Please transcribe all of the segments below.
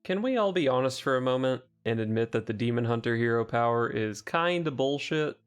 Can we all be honest for a moment and admit that the Demon Hunter hero power is kinda bullshit?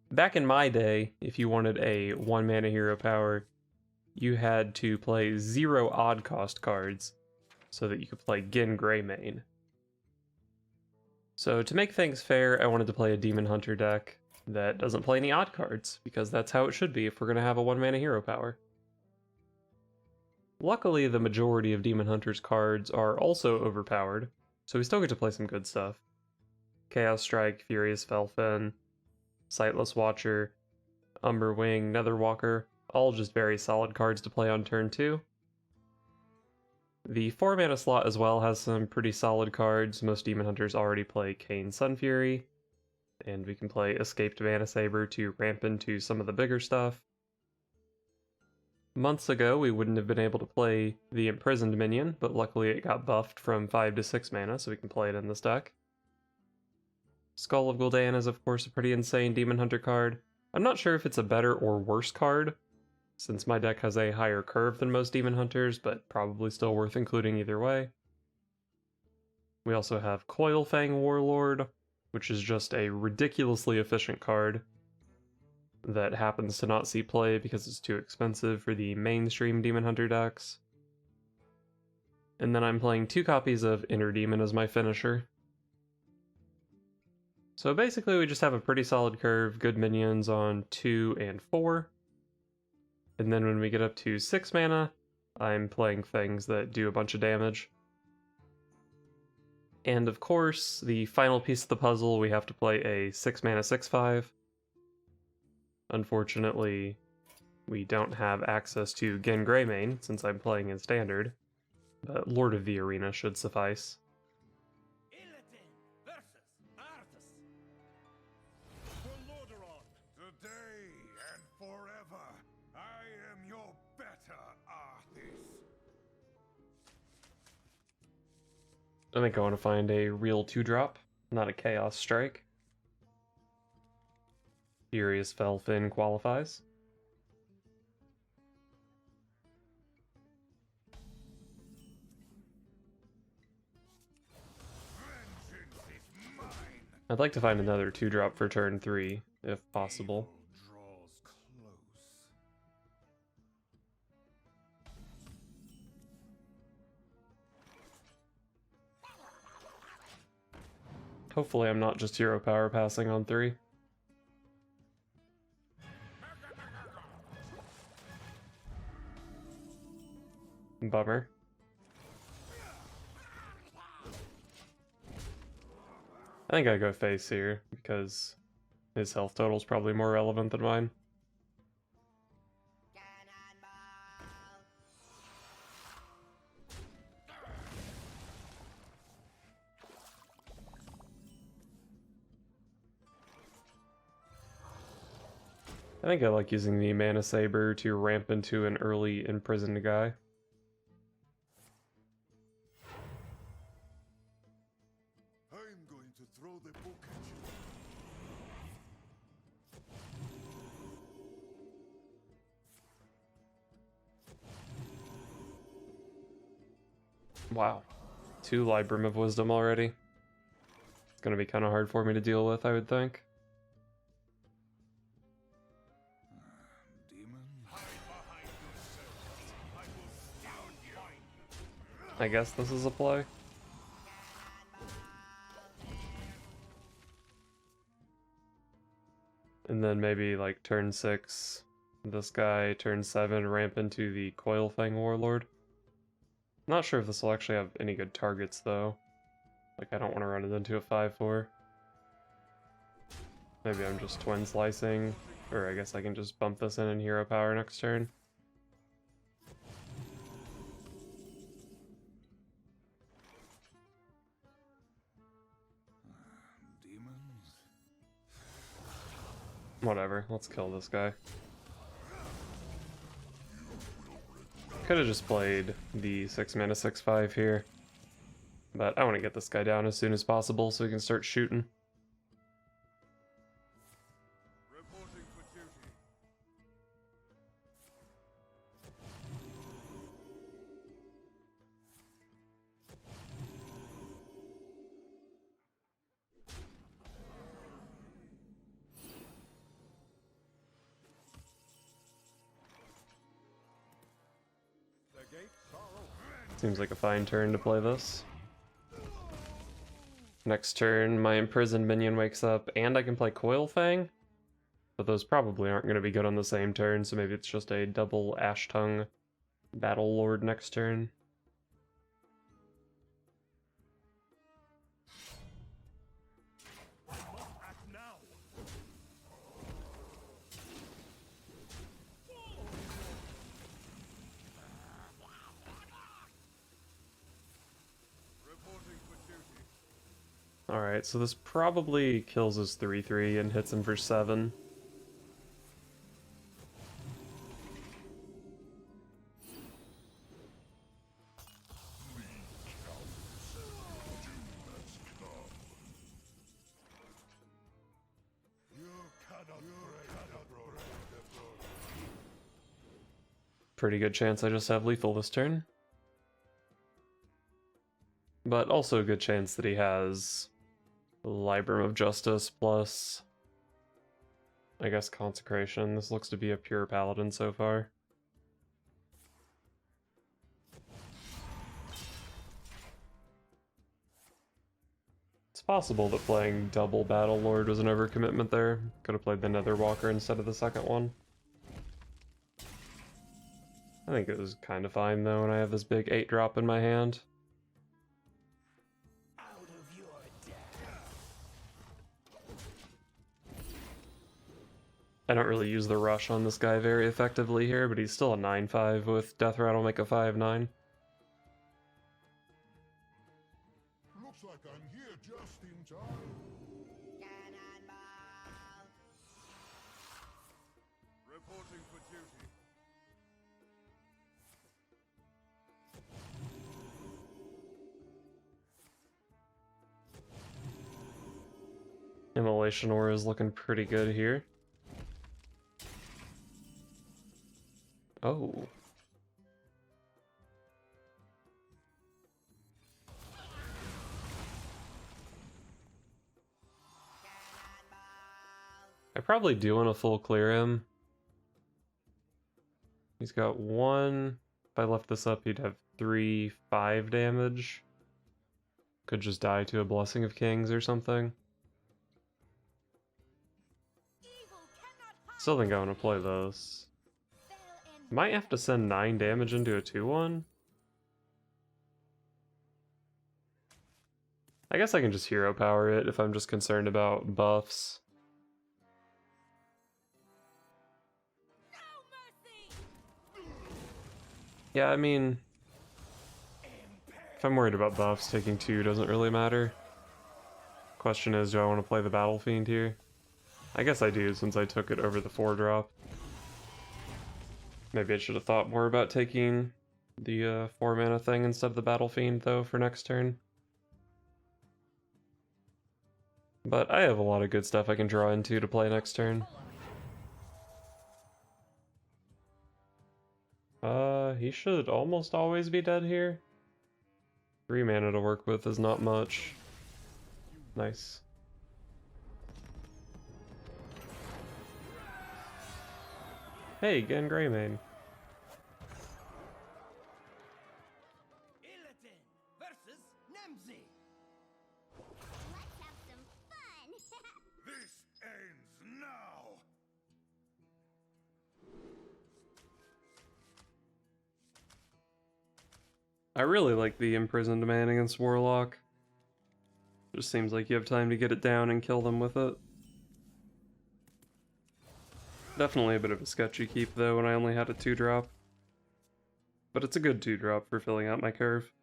Back in my day, if you wanted a 1 mana hero power, you had to play 0 odd cost cards so that you could play Gin Greymane. So to make things fair, I wanted to play a Demon Hunter deck that doesn't play any odd cards, because that's how it should be if we're going to have a 1 mana hero power. Luckily, the majority of Demon Hunter's cards are also overpowered, so we still get to play some good stuff. Chaos Strike, Furious Felfin, Sightless Watcher, Umberwing, Netherwalker, all just very solid cards to play on turn 2. The 4 mana slot as well has some pretty solid cards. Most Demon Hunters already play Kayn Sunfury, and we can play Escaped Mana Saber to ramp into some of the bigger stuff. Months ago, we wouldn't have been able to play the Imprisoned minion, but luckily it got buffed from 5 to 6 mana, so we can play it in this deck. Skull of Gul'dan is of course a pretty insane Demon Hunter card. I'm not sure if it's a better or worse card, since my deck has a higher curve than most Demon Hunters, but probably still worth including either way. We also have Coilfang Warlord, which is just a ridiculously efficient card that happens to not see play because it's too expensive for the mainstream Demon Hunter decks. And then I'm playing 2 copies of Inner Demon as my finisher. So basically we just have a pretty solid curve, good minions on 2 and 4. And then when we get up to 6 mana, I'm playing things that do a bunch of damage. And of course, the final piece of the puzzle, we have to play a 6 mana 6/5. Unfortunately, we don't have access to Gin Greymane since I'm playing in Standard, but Lord of the Arena should suffice. Today and forever, I am your better artist. I think I want to find a real 2-drop, not a Chaos Strike. Furious Felfin qualifies. Vengeance is mine. I'd like to find another 2-drop for turn 3, if possible. Evil draws close. Hopefully I'm not just hero power passing on 3. Bummer. I think I go face here, because his health total is probably more relevant than mine. I think I like using the Mana Saber to ramp into an early imprisoned guy. I'm going to throw the book at you. Wow. 2 Librum of Wisdom already. It's gonna be kind of hard for me to deal with, I would think. Demon, hide behind yourself. I will down you. I guess this is a play. And then maybe like turn 6, this guy, turn 7, ramp into the Coilfang Warlord. Not sure if this will actually have any good targets though. Like I don't want to run it into a 5/4. Maybe I'm just twin slicing, or I guess I can just bump this in hero power next turn. Demons. Whatever, let's kill this guy. Could have just played the 6 mana 6/5 here, but I want to get this guy down as soon as possible so we can start shooting. Reporting for duty. Seems like a fine turn to play this. Next turn, my imprisoned minion wakes up, and I can play Coil Fang. But those probably aren't going to be good on the same turn, so maybe it's just a double Ash Tongue Battle Lord next turn. Alright, so this probably kills his 3/3 and hits him for 7. Pretty good chance I just have lethal this turn. But also a good chance that he has Libram of Justice plus, I guess, Consecration. This looks to be a pure Paladin so far. It's possible that playing double Battle Lord was an overcommitment there. Could have played the Nether Walker instead of the second one. I think it was kind of fine though when I have this big 8-drop in my hand. I don't really use the rush on this guy very effectively here, but he's still a 9/5 with Death Rattle make a 5/9. Looks like I'm here just in time. Cannonball! Reporting for duty. Immolation Aura is looking pretty good here. Oh. I probably do want to full clear him. He's got 1. If I left this up, he'd have 3/5 damage. Could just die to a Blessing of Kings or something. Still think I want to play this. Might have to send 9 damage into a 2/1. I guess I can just hero power it if I'm just concerned about buffs. Yeah, I mean, if I'm worried about buffs, taking 2 doesn't really matter. Question is, do I want to play the Battle Fiend here? I guess I do, since I took it over the 4-drop. Maybe I should have thought more about taking the 4-mana thing instead of the Battle Fiend, though, for next turn. But I have a lot of good stuff I can draw into to play next turn. He should almost always be dead here. 3 mana to work with is not much. Nice. Hey, again, Greymane. Versus Nemzi. Let's have some fun! This ends now. I really like the Imprisoned Man against Warlock. Just seems like you have time to get it down and kill them with it. Definitely a bit of a sketchy keep though when I only had a 2-drop. But it's a good 2-drop for filling out my curve.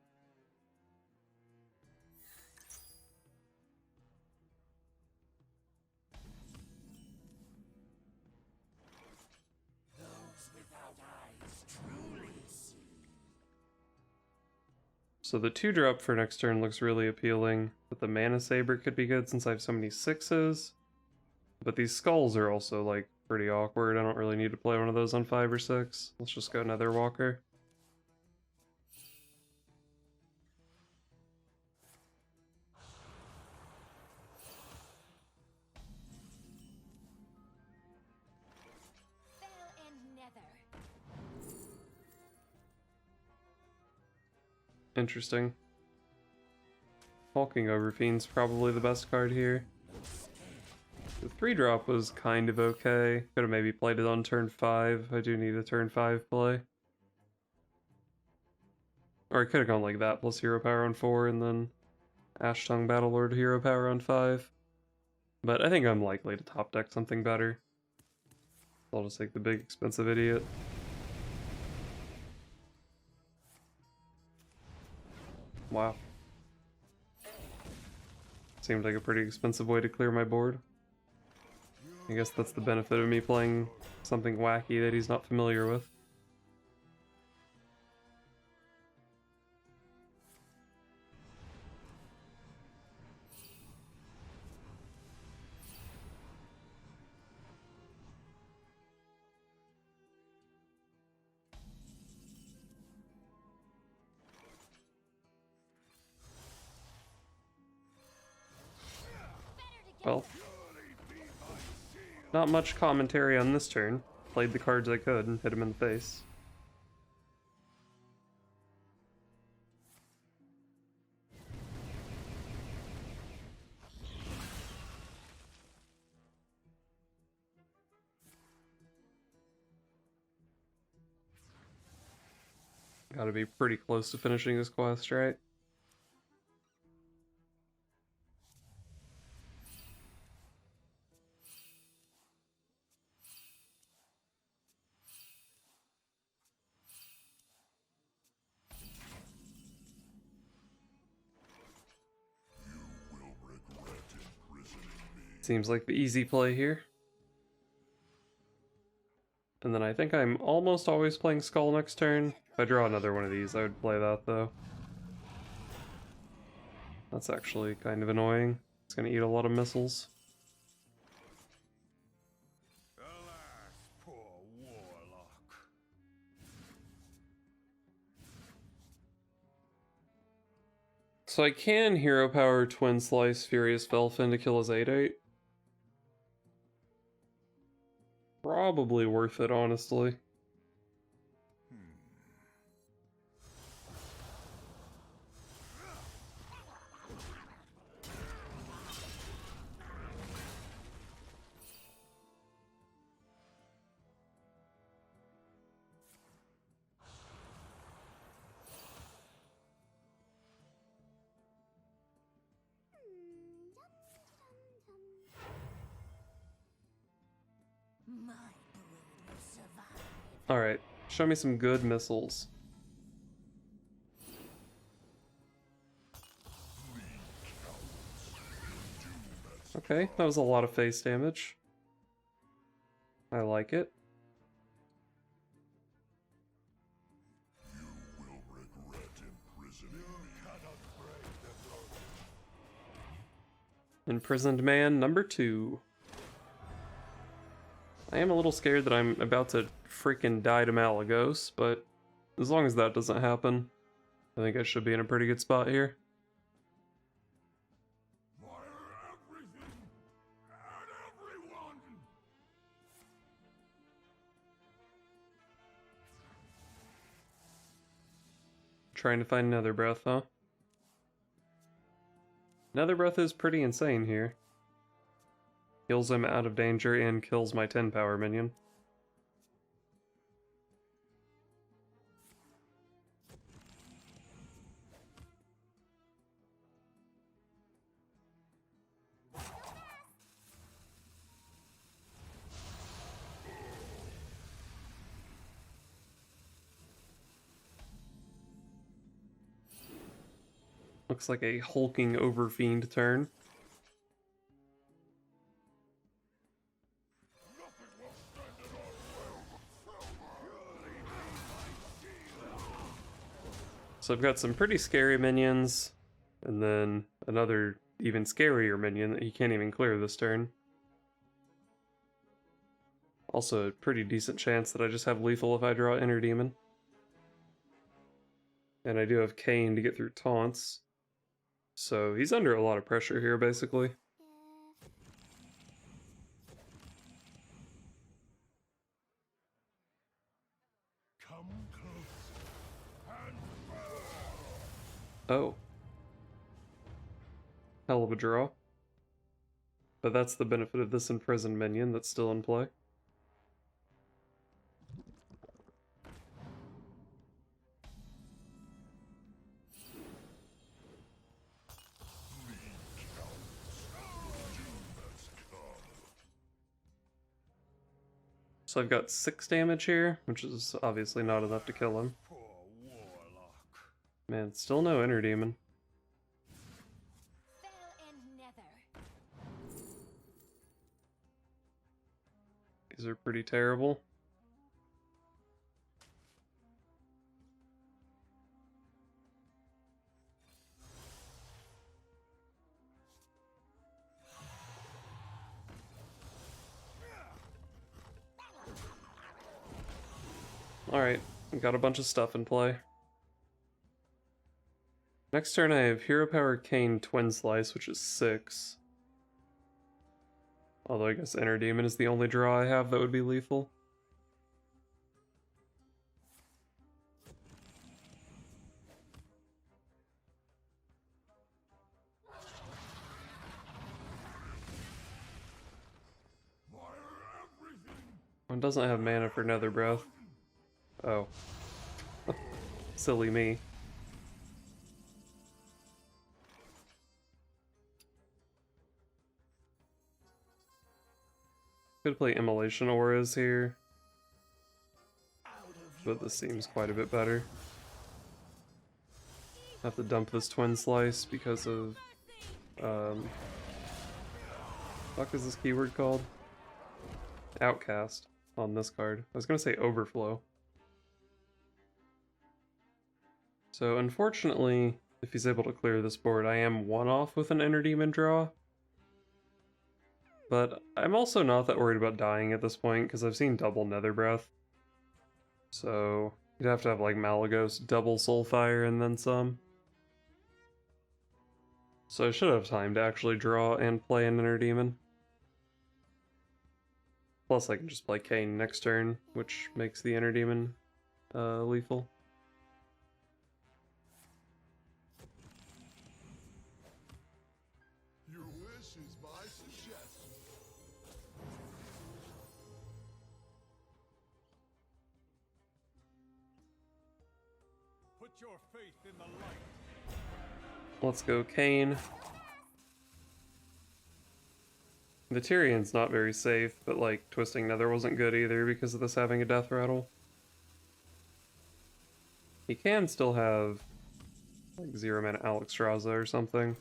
Those without eyes truly see. So the 2-drop for next turn looks really appealing, but the Mana Saber could be good since I have so many 6s. But these skulls are also like pretty awkward. I don't really need to play one of those on 5 or 6. Let's just go Nether Walker. Interesting. Hulking Overfiend's probably the best card here. The 3-drop was kind of okay. Could have maybe played it on turn 5. I do need a turn 5 play. Or I could have gone like that, plus hero power on 4, and then Ash Tongue Battlelord hero power on 5. But I think I'm likely to top deck something better. I'll just take the big expensive idiot. Wow. Seemed like a pretty expensive way to clear my board. I guess that's the benefit of me playing something wacky that he's not familiar with. Well, not much commentary on this turn. Played the cards I could and hit him in the face. Gotta be pretty close to finishing this quest, right? Seems like the easy play here. And then I think I'm almost always playing Skull next turn. If I draw another one of these, I would play that though. That's actually kind of annoying. It's gonna eat a lot of missiles. Alas, poor Warlock. So I can hero power Twin Slice Furious Velfin to kill his 8/8. Probably worth it, honestly. My brood will survive. Alright, show me some good missiles. Okay, that was a lot of face damage. I like it. Imprisoned Man number 2. I am a little scared that I'm about to freaking die to Malagos, but as long as that doesn't happen, I think I should be in a pretty good spot here. Fire everything and everyone. Trying to find Nether Breath, huh? Nether Breath is pretty insane here. Heals him out of danger and kills my 10 power minion. Looks like a hulking overfiend turn. So I've got some pretty scary minions, and then another even scarier minion that he can't even clear this turn. Also a pretty decent chance that I just have lethal if I draw Inner Demon. And I do have Kane to get through taunts. So he's under a lot of pressure here, basically. Come close and burn. Oh. Hell of a draw. But that's the benefit of this imprisoned minion that's still in play. So I've got 6 damage here, which is obviously not enough to kill him. Poor Warlock. Man, still no inner demon. Fell and nether. These are pretty terrible. Alright, got a bunch of stuff in play. Next turn I have Hero Power Cane Twin Slice, which is 6. Although I guess Inner Demon is the only draw I have that would be lethal. One doesn't have mana for Nether Breath. Oh. Silly me. Could play Immolation Auras here, but this seems quite a bit better. Have to dump this Twin Slice because of fuck is this keyword called? Outcast on this card. I was gonna say Overflow. So unfortunately, if he's able to clear this board, I am 1 off with an Inner Demon draw. But I'm also not that worried about dying at this point, because I've seen double Nether Breath. So you'd have to have like Malagos, double Soulfire, and then some. So I should have time to actually draw and play an Inner Demon. Plus I can just play Kayn next turn, which makes the Inner Demon lethal. Your wish is my suggestion. Put your faith in the light. Let's go Kayn. The Tyrion's not very safe, but like Twisting Nether wasn't good either because of this having a death rattle. He can still have like 0 mana Alexstrasza or something.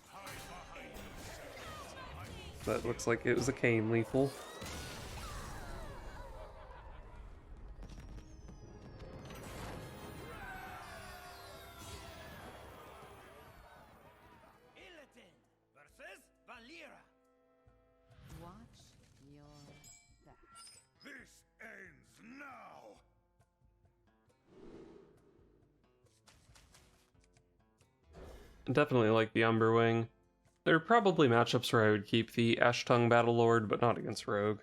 That looks like it was a Kayn lethal. Watch your back. This ends now. Definitely like the Umberwing. There are probably matchups where I would keep the Ashtongue Battlelord, but not against Rogue.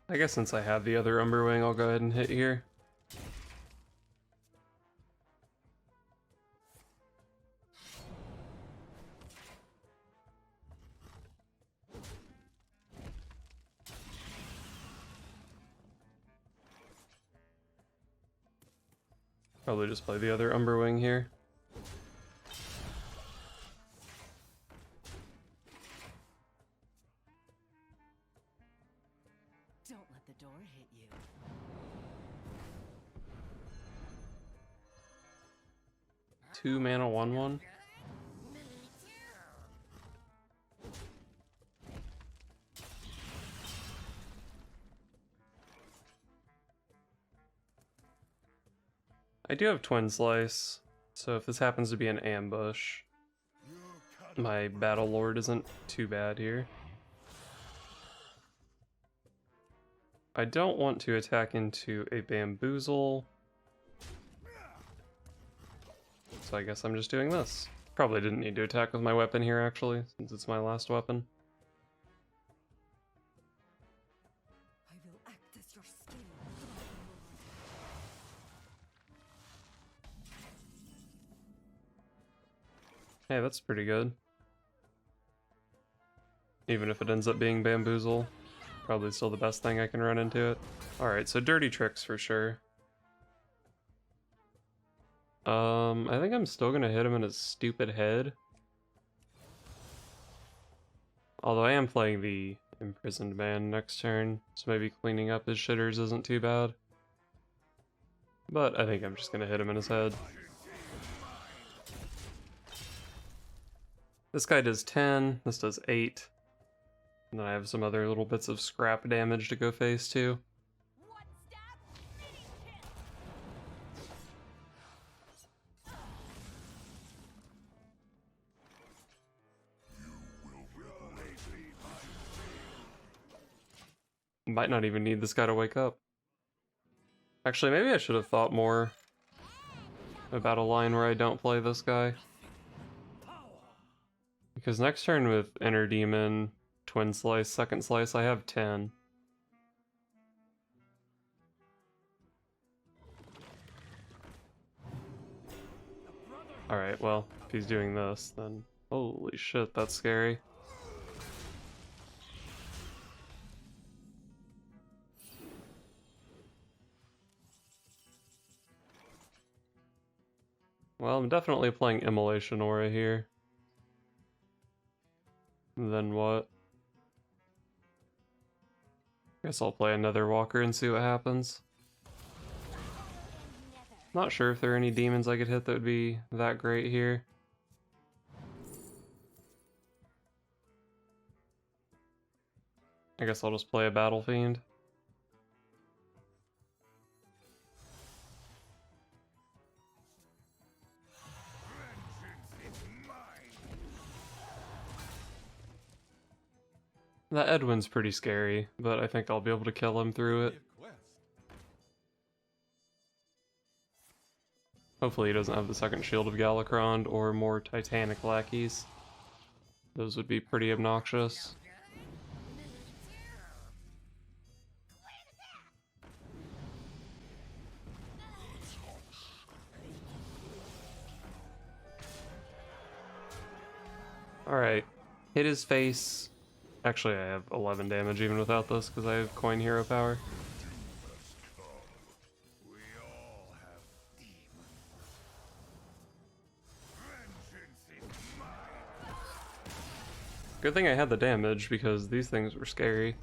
I guess since I have the other Umberwing, I'll go ahead and hit here. Probably just play the other Umberwing here. Don't let the door hit you. 2 mana 1/1. I do have Twin Slice, so if this happens to be an ambush, my Battlelord isn't too bad here. I don't want to attack into a bamboozle. So I guess I'm just doing this. Probably didn't need to attack with my weapon here, actually, since it's my last weapon. I will act as your skin. Hey, that's pretty good. Even if it ends up being bamboozle, probably still the best thing I can run into it. Alright, so dirty tricks for sure. I think I'm still gonna hit him in his stupid head. Although I am playing the imprisoned man next turn, so maybe cleaning up his shitters isn't too bad. But I think I'm just gonna hit him in his head. This guy does 10, this does 8. And then I have some other little bits of scrap damage to go face too. One stab, finish him. Might not even need this guy to wake up. Actually, maybe I should have thought more about a line where I don't play this guy. Because next turn with Inner Demon, Twin Slice, Second Slice, I have 10. Alright, well, if he's doing this, then holy shit, that's scary. Well, I'm definitely playing Immolation Aura here. Then what? Guess I'll play another Walker and see what happens. Not sure if there are any demons I could hit that would be that great here. I guess I'll just play a Battle Fiend. That Edwin's pretty scary, but I think I'll be able to kill him through it. Hopefully he doesn't have the second shield of Galakrond or more Titanic lackeys. Those would be pretty obnoxious. Alright, hit his face. Actually, I have 11 damage even without this because I have coin hero power. We all have demons. Vengeance is mine. Good thing I had the damage because these things were scary.